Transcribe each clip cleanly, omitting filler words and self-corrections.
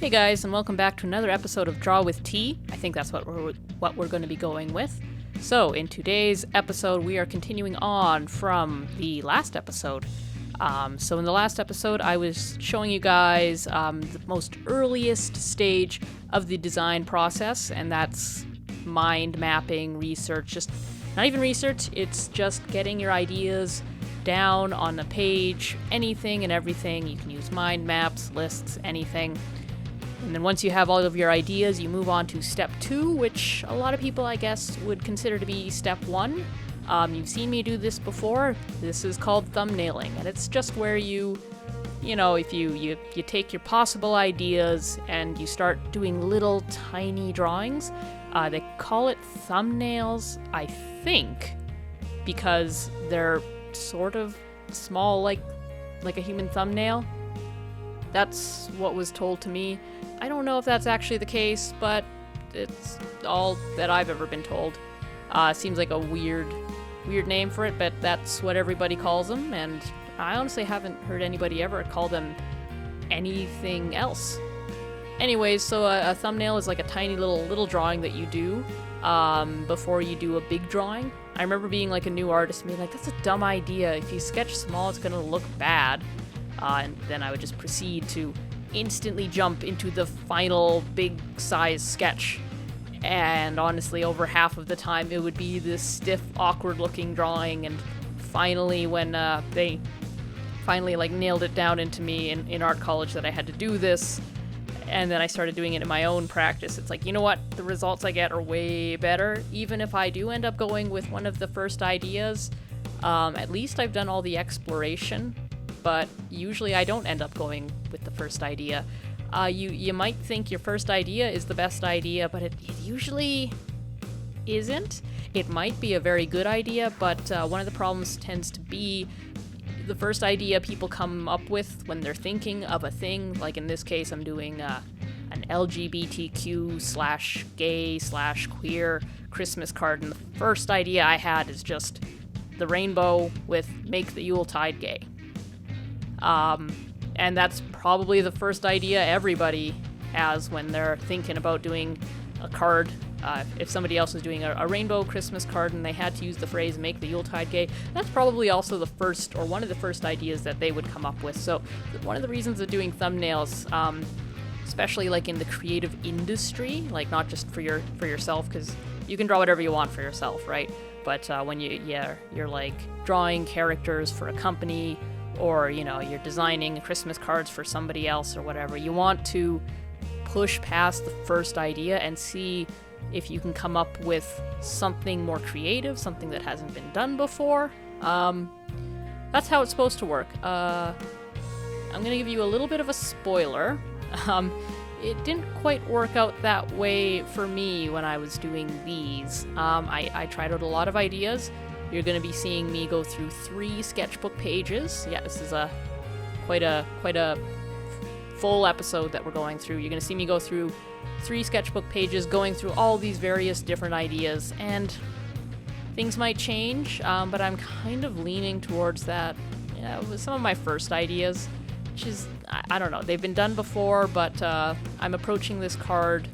Hey guys, and welcome back to another episode of Draw with T. I think that's what we're going to be going with. So, in today's episode, we are continuing on from the last episode. So in the last episode, I was showing you guys the most earliest stage of the design process, and that's mind mapping, research, just not even research, it's just getting your ideas down on a page, anything and everything. You can use mind maps, lists, anything. And then once you have all of your ideas, you move on to step 2, which a lot of people, I guess, would consider to be step 1. You've seen me do this before. This is called thumbnailing, and it's just where you take your possible ideas and you start doing little tiny drawings. They call it thumbnails, I think, because they're sort of small, like a human thumbnail. That's what was told to me. I don't know if that's actually the case, but it's all that I've ever been told. Seems like a weird name for it, but that's what everybody calls them, and I honestly haven't heard anybody ever call them anything else. Anyways, so a thumbnail is like a tiny little drawing that you do before you do a big drawing. I remember being like a new artist and being like, that's a dumb idea. If you sketch small, it's going to look bad. And then I would just proceed to instantly jump into the final big size sketch. And honestly, over half of the time, it would be this stiff, awkward looking drawing. And finally, when they finally nailed it down into me in art college that I had to do this, and then I started doing it in my own practice, it's like, you know what? The results I get are way better. Even if I do end up going with one of the first ideas, at least I've done all the exploration. But usually I don't end up going with the first idea. You might think your first idea is the best idea, but it usually isn't. It might be a very good idea, but one of the problems tends to be the first idea people come up with when they're thinking of a thing. Like in this case, I'm doing an LGBTQ/gay/queer Christmas card, and the first idea I had is just the rainbow with "Make the Yuletide Gay." And that's probably the first idea everybody has when they're thinking about doing a card. If somebody else is doing a rainbow Christmas card and they had to use the phrase "Make the Yuletide Gay," that's probably also the first or one of the first ideas that they would come up with. So one of the reasons of doing thumbnails, especially like in the creative industry, like not just for yourself, because you can draw whatever you want for yourself, right? But when you're like drawing characters for a company, or you're designing Christmas cards for somebody else or whatever, you want to push past the first idea and see if you can come up with something more creative, something that hasn't been done before. That's how it's supposed to work. I'm gonna give you a little bit of a spoiler. It didn't quite work out that way for me when I was doing these. I tried out a lot of ideas. You're going to be seeing me go through 3 sketchbook pages. Yeah, this is quite a full episode that we're going through. You're going to see me go through 3 sketchbook pages, going through all these various different ideas, and things might change, but I'm kind of leaning towards that. With some of my first ideas, which is, I don't know, they've been done before, but I'm approaching this card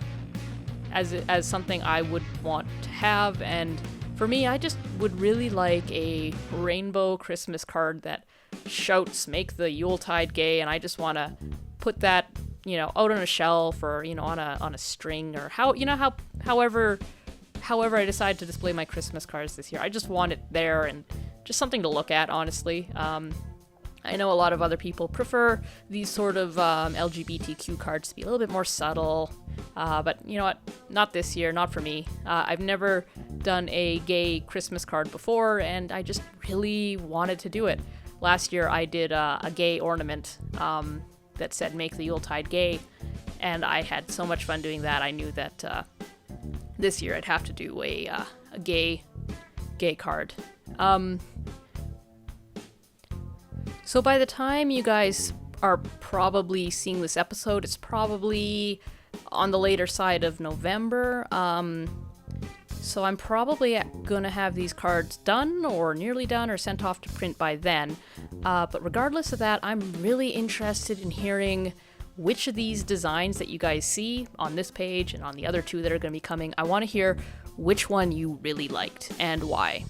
as something I would want to have, and for me, I just would really like a rainbow Christmas card that shouts "Make the Yuletide Gay," and I just want to put that, out on a shelf or, on a string, or however I decide to display my Christmas cards this year. I just want it there and just something to look at, honestly. I know a lot of other people prefer these sort of LGBTQ cards to be a little bit more subtle, but you know what? Not this year, not for me. I've never done a gay Christmas card before, and I just really wanted to do it. Last year I did a gay ornament that said "Make the Yuletide Gay," and I had so much fun doing that. I knew that this year I'd have to do a gay card. So by the time you guys are probably seeing this episode, it's probably on the later side of November. So I'm probably gonna have these cards done or nearly done or sent off to print by then. But regardless of that, I'm really interested in hearing which of these designs that you guys see on this page and on the other two that are going to be coming, I want to hear which one you really liked and why.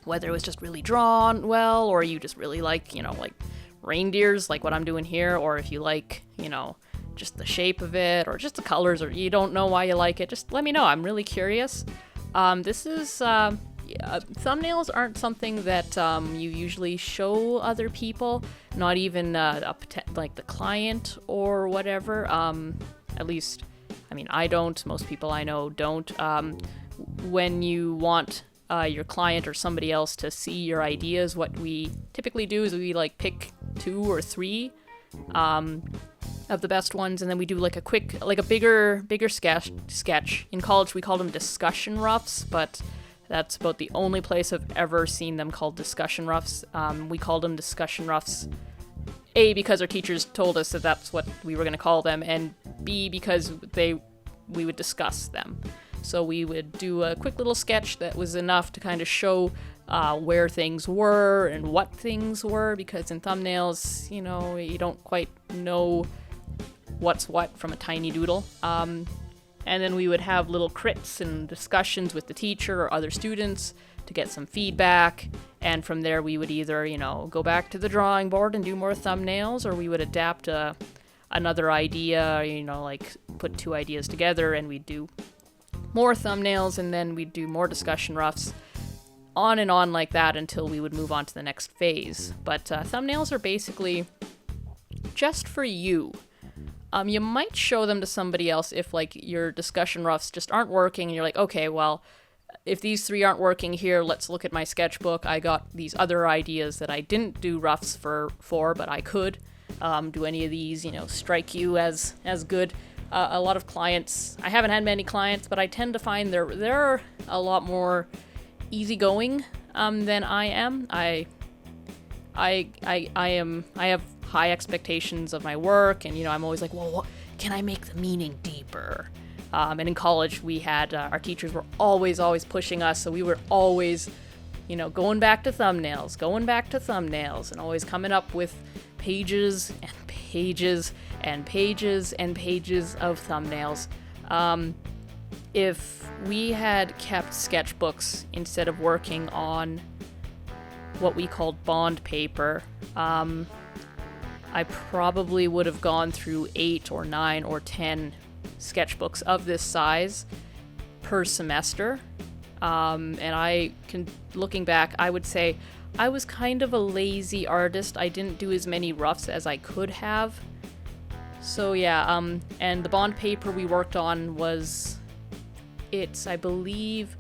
Whether it was just really drawn well, or you just really like, like reindeers, like what I'm doing here, or if you like, just the shape of it, or just the colors, or you don't know why you like it, just let me know. I'm really curious. Thumbnails aren't something that you usually show other people, not even like the client or whatever. At least, I don't. Most people I know don't. When you want your client or somebody else to see your ideas, what we typically do is we like pick 2 or 3 of the best ones, and then we do like a bigger sketch. In college we called them discussion roughs, but that's about the only place I've ever seen them called discussion roughs. We called them discussion roughs, A, because our teachers told us that that's what we were going to call them, and B, because we would discuss them. So we would do a quick little sketch that was enough to kind of show where things were and what things were, because in thumbnails, you don't quite know what's what from a tiny doodle. And then we would have little crits and discussions with the teacher or other students to get some feedback. And from there, we would either, go back to the drawing board and do more thumbnails, or we would adapt another idea, like put 2 ideas together and we'd do more thumbnails, and then we'd do more discussion roughs, on and on like that until we would move on to the next phase. But thumbnails are basically just for you. You might show them to somebody else if like your discussion roughs just aren't working and you're like, okay, well, if these 3 aren't working here, let's look at my sketchbook. I got these other ideas that I didn't do roughs for, but I could. Do any of these, strike you as good? A lot of clients, I haven't had many clients, but I tend to find they're a lot more easygoing than I am. I have high expectations of my work, and I'm always like, well, can I make the meaning deeper? And in college, we had our teachers were always pushing us, so we were always, going back to thumbnails, and always coming up with pages and pages and pages and pages of thumbnails. If we had kept sketchbooks instead of working on what we called bond paper, I probably would have gone through 8 or 9 or 10 sketchbooks of this size per semester. And looking back, I would say I was kind of a lazy artist. I didn't do as many roughs as I could have. So yeah, and the bond paper we worked on I believe,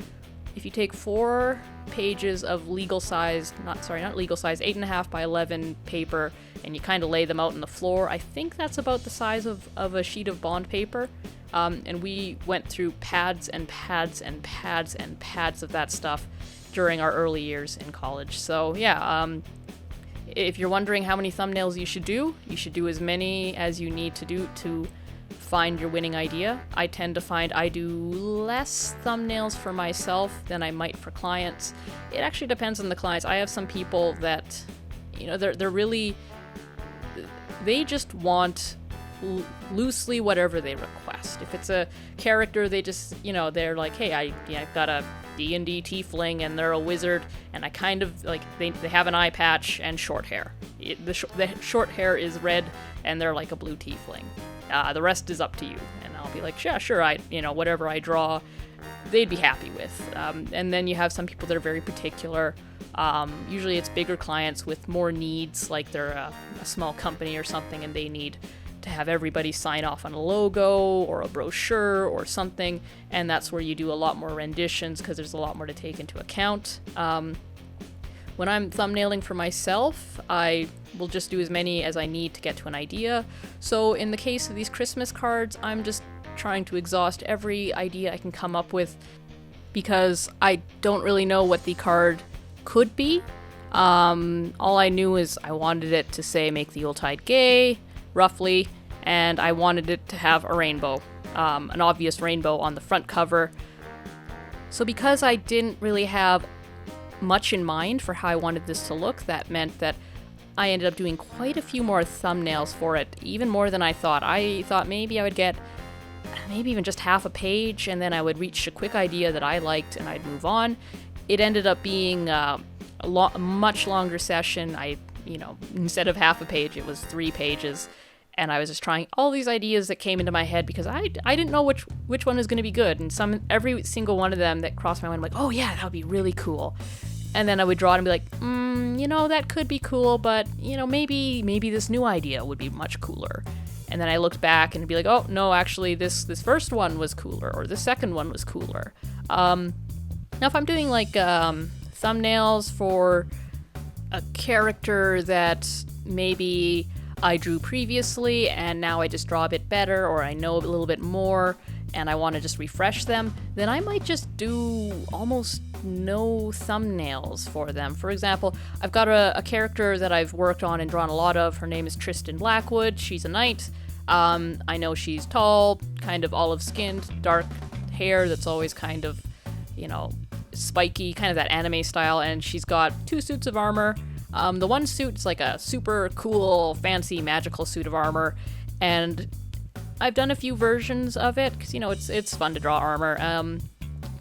if you take 4 pages of legal size, not legal size, 8.5 by 11 paper, and you kind of lay them out on the floor, I think that's about the size of a sheet of bond paper. And we went through pads and pads and pads and pads of that stuff during our early years in college. So yeah, if you're wondering how many thumbnails you should do as many as you need to do to find your winning idea. I tend to find I do less thumbnails for myself than I might for clients. It actually depends on the clients. I have some people that, they're really, they just want loosely whatever they request. If it's a character, they just, they're like, hey, I've got a D&D tiefling and they're a wizard, and I kind of like they have an eye patch and short hair. The short hair is red and they're like a blue tiefling. The rest is up to you, and I'll be like, yeah, sure, whatever I draw, they'd be happy with. And then you have some people that are very particular. Usually it's bigger clients with more needs, like they're a small company or something, and they need to have everybody sign off on a logo or a brochure or something, and that's where you do a lot more renditions because there's a lot more to take into account. When I'm thumbnailing for myself, I will just do as many as I need to get to an idea. So in the case of these Christmas cards, I'm just trying to exhaust every idea I can come up with because I don't really know what the card could be. All I knew is I wanted it to say make the Yuletide gay, roughly, and I wanted it to have a rainbow, an obvious rainbow on the front cover. So because I didn't really have much in mind for how I wanted this to look, that meant that I ended up doing quite a few more thumbnails for it, even more than I thought. I thought maybe I would get maybe even just half a page, and then I would reach a quick idea that I liked and I'd move on. It ended up being a much longer session. Instead of half a page, it was 3 pages. And I was just trying all these ideas that came into my head because I didn't know which one was going to be good. And every single one of them that crossed my mind, I'm like, oh yeah, that would be really cool. And then I would draw it and be like, that could be cool, but, maybe this new idea would be much cooler. And then I looked back and be like, oh, no, actually, this first one was cooler, or the second one was cooler. Now, if I'm doing, thumbnails for a character that maybe I drew previously and now I just draw a bit better, or I know a little bit more and I want to just refresh them, then I might just do almost no thumbnails for them. For example, I've got a character that I've worked on and drawn a lot of. Her name is Tristan Blackwood. She's a knight. I know she's tall, kind of olive-skinned, dark hair that's always kind of, spiky, kind of that anime style, and she's got 2 suits of armor. The one suit's like a super cool, fancy, magical suit of armor, and I've done a few versions of it, because, it's fun to draw armor,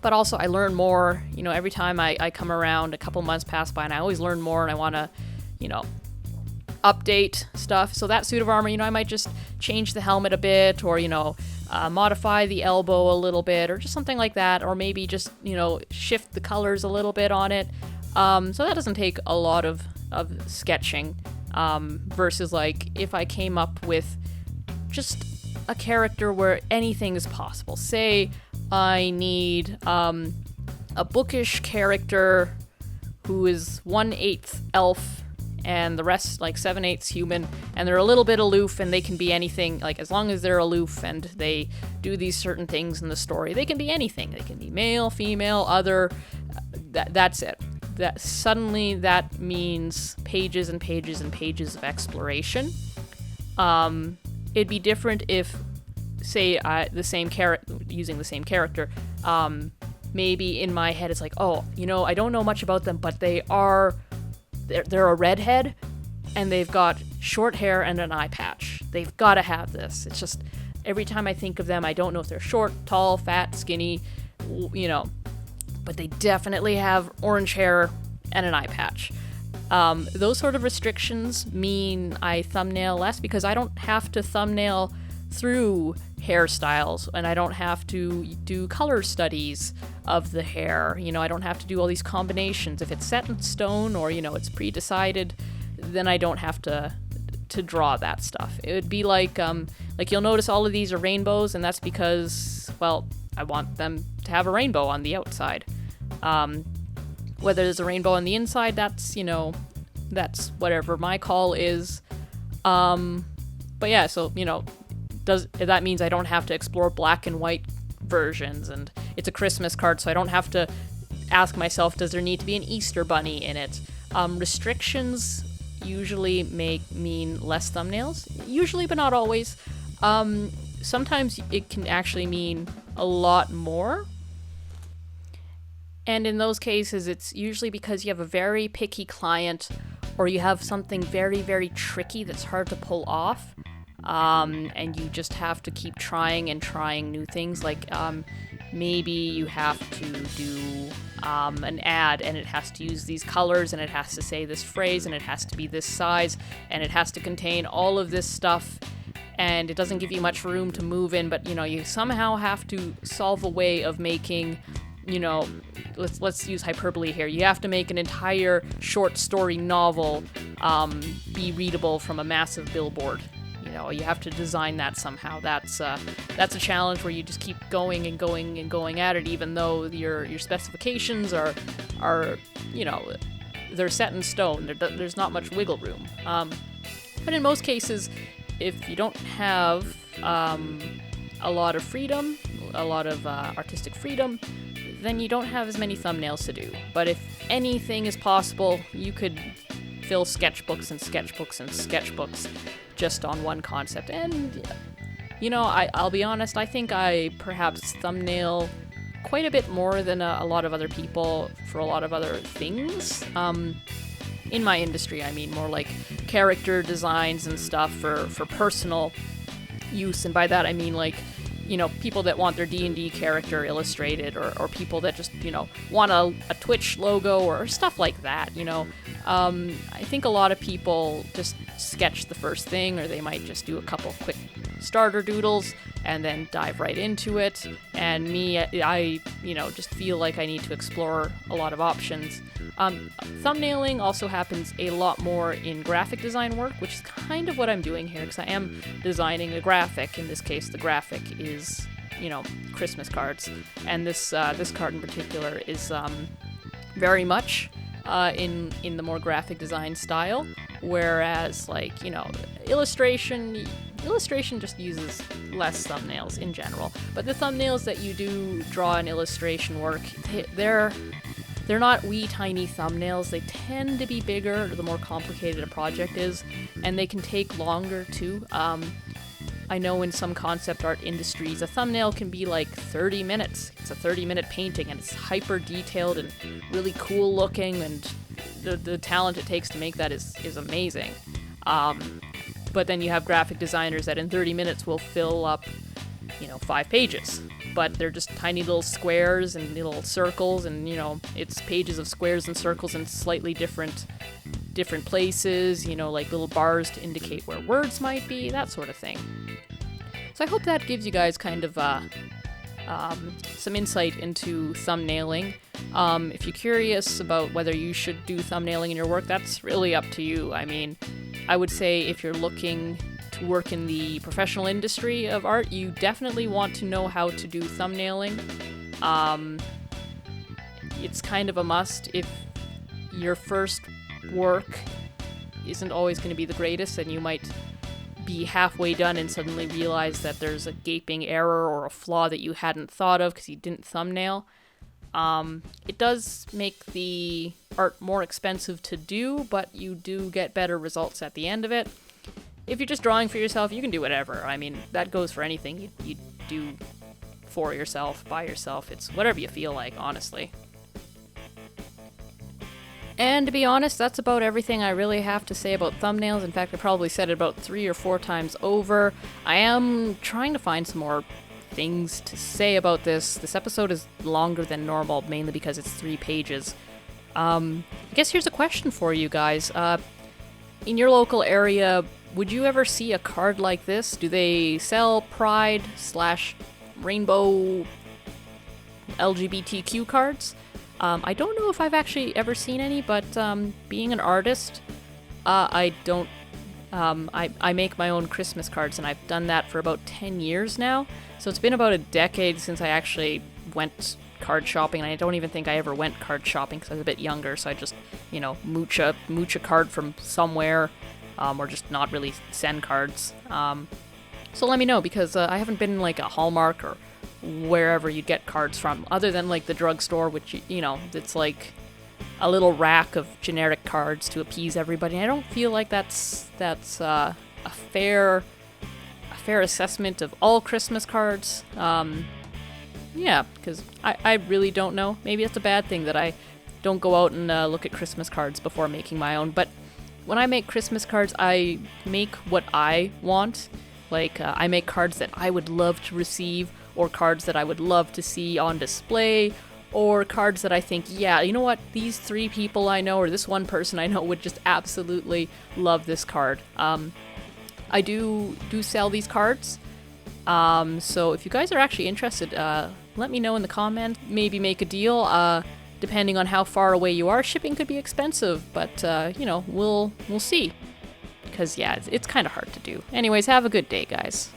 but also I learn more, every time I come around, a couple months pass by, and I always learn more, and I want to, update stuff. So that suit of armor, I might just change the helmet a bit, or, modify the elbow a little bit, or just something like that, or maybe just, shift the colors a little bit on it. So that doesn't take a lot of sketching, versus if I came up with just a character where anything is possible. Say I need a bookish character who is 1/8 elf and the rest 7/8 human, and they're a little bit aloof, and they can be anything, as long as they're aloof and they do these certain things in the story, they can be anything. They can be male, female, other, that's it. That means pages and pages and pages of exploration. It'd be different if, say, using the same character, maybe in my head it's I don't know much about them, but they're a redhead, and they've got short hair and an eye patch. They've got to have this. It's just, every time I think of them, I don't know if they're short, tall, fat, skinny, but they definitely have orange hair and an eye patch. Those sort of restrictions mean I thumbnail less, because I don't have to thumbnail through hairstyles, and I don't have to do color studies of the hair. I don't have to do all these combinations. If it's set in stone, or it's pre-decided, then I don't have to draw that stuff. It would be you'll notice all of these are rainbows, and that's because, well, I want them to have a rainbow on the outside. Whether there's a rainbow on the inside, that's whatever my call is. But yeah, so, that means I don't have to explore black and white versions, and it's a Christmas card, so I don't have to ask myself, does there need to be an Easter bunny in it? Restrictions usually mean less thumbnails, usually, but not always. Sometimes it can actually mean a lot more. And in those cases, it's usually because you have a very picky client, or you have something very, very tricky that's hard to pull off. And you just have to keep trying and trying new things. Maybe you have to do an ad, and it has to use these colors, and it has to say this phrase, and it has to be this size, and it has to contain all of this stuff, and it doesn't give you much room to move in, but you somehow have to solve a way of making, let's use hyperbole here. You have to make an entire short story novel be readable from a massive billboard. You have to design that somehow. That's a challenge where you just keep going and going and going at it, even though your specifications are they're set in stone. There's not much wiggle room. But in most cases, if you don't have a lot of freedom, a lot of artistic freedom, then you don't have as many thumbnails to do. But if anything is possible, you could fill sketchbooks and sketchbooks and sketchbooks just on one concept. And, I'll be honest, I think I perhaps thumbnail quite a bit more than a lot of other people for a lot of other things. in my industry, I mean more like character designs and stuff for personal use. And by that I mean like, you know, people that want their D&D character illustrated, or people that just, you know, want a Twitch logo or stuff like that, you know. I think a lot of people just sketch the first thing, or they might just do a couple quick starter doodles and then dive right into it. And me, I you know, just feel like I need to explore a lot of options. Thumbnailing also happens a lot more in graphic design work, which is kind of what I'm doing here, because I am designing a graphic. In this case, the graphic is, you know, Christmas cards, and this card in particular is very much in the more graphic design style, whereas, like, you know, illustration just uses less thumbnails in general. But the thumbnails that you do draw in illustration work, they're not wee tiny thumbnails. They tend to be bigger the more complicated a project is, and they can take longer too. I know in some concept art industries, a thumbnail can be like 30 minutes. It's a 30-minute painting, and it's hyper detailed and really cool looking, and the talent it takes to make that is amazing. But then you have graphic designers that in 30 minutes will fill up, you know, 5 pages. But they're just tiny little squares and little circles, and, you know, it's pages of squares and circles in slightly different places, you know, like little bars to indicate where words might be, that sort of thing. So I hope that gives you guys kind of some insight into thumbnailing. If you're curious about whether you should do thumbnailing in your work, that's really up to you. I mean, I would say if you're looking to work in the professional industry of art, you definitely want to know how to do thumbnailing. It's kind of a must. If your first work isn't always going to be the greatest, and you might be halfway done and suddenly realize that there's a gaping error or a flaw that you hadn't thought of because you didn't thumbnail. It does make the art more expensive to do, but you do get better results at the end of it. If you're just drawing for yourself, you can do whatever. I mean, that goes for anything you do for yourself, by yourself. It's whatever you feel like, honestly. And to be honest, that's about everything I really have to say about thumbnails. In fact, I probably said it about 3 or 4 times over. I am trying to find some more things to say about this. This episode is longer than normal, mainly because it's 3 pages. I guess here's a question for you guys. In your local area, would you ever see a card like this? Do they sell Pride/Rainbow LGBTQ cards? I don't know if I've actually ever seen any, but being an artist, I make my own Christmas cards, and I've done that for about 10 years now. So it's been about a decade since I actually went card shopping, and I don't even think I ever went card shopping because I was a bit younger, so I just, you know, mooch a card from somewhere, or just not really send cards. So let me know, because I haven't been in like a Hallmark or wherever you get cards from, other than like the drugstore, which, you know, it's like a little rack of generic cards to appease everybody. I don't feel like that's a fair assessment of all Christmas cards. Yeah, because I really don't know. Maybe it's a bad thing that I don't go out and look at Christmas cards before making my own. But when I make Christmas cards, I make what I want. Like, I make cards that I would love to receive, or cards that I would love to see on display, or cards that I think, yeah, you know what, these 3 people I know, or this one person I know would just absolutely love this card. I do sell these cards, so if you guys are actually interested, let me know in the comments. Maybe make a deal. Depending on how far away you are, shipping could be expensive, but you know, we'll see. Because yeah, it's kind of hard to do. Anyways, have a good day, guys.